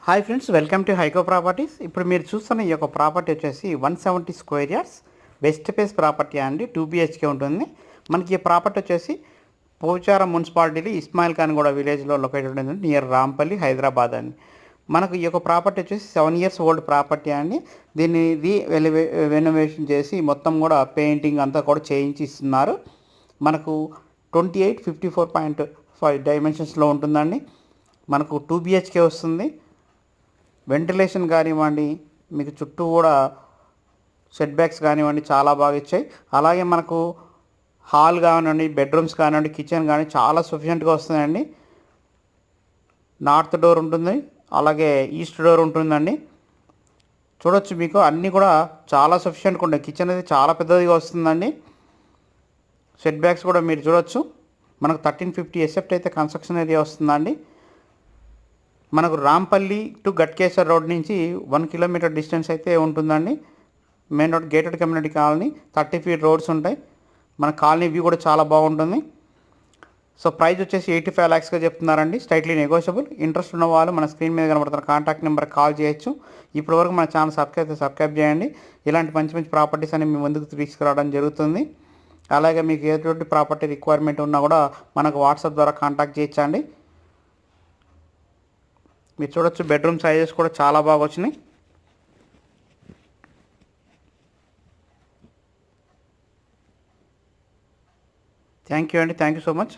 Hi friends, welcome to హైకో properties. ఇప్పుడు మీరు చూస్తున్న ఈ యొక్క ప్రాపర్టీ వచ్చేసి 170 square yards west face property అండి. 2 BHK ఉంటుంది. మనకి ఈ ప్రాపర్టీ వచ్చేసి పోచారం మున్సిపాలిటీలో ఇస్మాయిల్ ఖాన్ కూడా విలేజ్లో లొకేటెడ్ ఉంటుంది, నియర్ రాంపల్లి, హైదరాబాద్ అండి. మనకు ఈ యొక్క ప్రాపర్టీ వచ్చేసి 7 years ఓల్డ్ ప్రాపర్టీ అండి. దీన్ని రెనోవేషన్ చేసి మొత్తం కూడా పెయింటింగ్ అంతా కూడా చేయించి ఇస్తున్నారు. మనకు 2854.5 డైమెన్షన్స్లో ఉంటుందండి. మనకు 2 BHK వస్తుంది. వెంటిలేషన్ కానివ్వండి, మీకు చుట్టూ కూడా సెట్ బ్యాక్స్ కానివ్వండి చాలా బాగా ఇచ్చాయి. అలాగే మనకు హాల్ కానివ్వండి, బెడ్రూమ్స్ కానివ్వండి, కిచెన్ కానీ చాలా సఫిషియెంట్గా వస్తుందండి. నార్త్ డోర్ ఉంటుంది, అలాగే ఈస్ట్ డోర్ ఉంటుందండి. చూడొచ్చు, మీకు అన్నీ కూడా చాలా సఫిషియెంట్గా ఉంటాయి. కిచెన్ అయితే చాలా పెద్దదిగా వస్తుందండి. సెట్ బ్యాక్స్ కూడా మీరు చూడొచ్చు. మనకు 1350 ఎసెప్ట్ అయితే కన్స్ట్రక్షన్ ఏరియా వస్తుందండి. మనకు రాంపల్లి టు గట్కేశ్వర్ రోడ్ నుంచి 1 kilometer డిస్టెన్స్ అయితే ఉంటుందండి. Main road, gated community colony, 30 feet roads ఉంటాయి. మన కాలనీ వ్యూ కూడా చాలా బాగుంటుంది. సో ప్రైస్ వచ్చేసి 85 lakhsగా చెప్తున్నారండి. Straightly negotiable. ఇంట్రెస్ట్ ఉన్న వాళ్ళు మన స్క్రీన్ మీద కనబడుతున్న కాంటాక్ట్ నెంబర్ కాల్ చేయొచ్చు. ఇప్పటివరకు మన ఛానల్ సబ్స్క్రైబ్ చేయండి. ఇలాంటి మంచి మంచి ప్రాపర్టీస్ అని మీ ముందుకు తీసుకురావడం జరుగుతుంది. అలాగే మీకు ఎటువంటి ప్రాపర్టీ రిక్వైర్మెంట్ ఉన్నా కూడా మనకు వాట్సాప్ ద్వారా కాంటాక్ట్ చేయొచ్చండి. మీరు చూడొచ్చు, బెడ్రూమ్ సైజెస్ కూడా చాలా బాగా వచ్చినాయి. థ్యాంక్ యూ అండి, థ్యాంక్ యూ సో మచ్.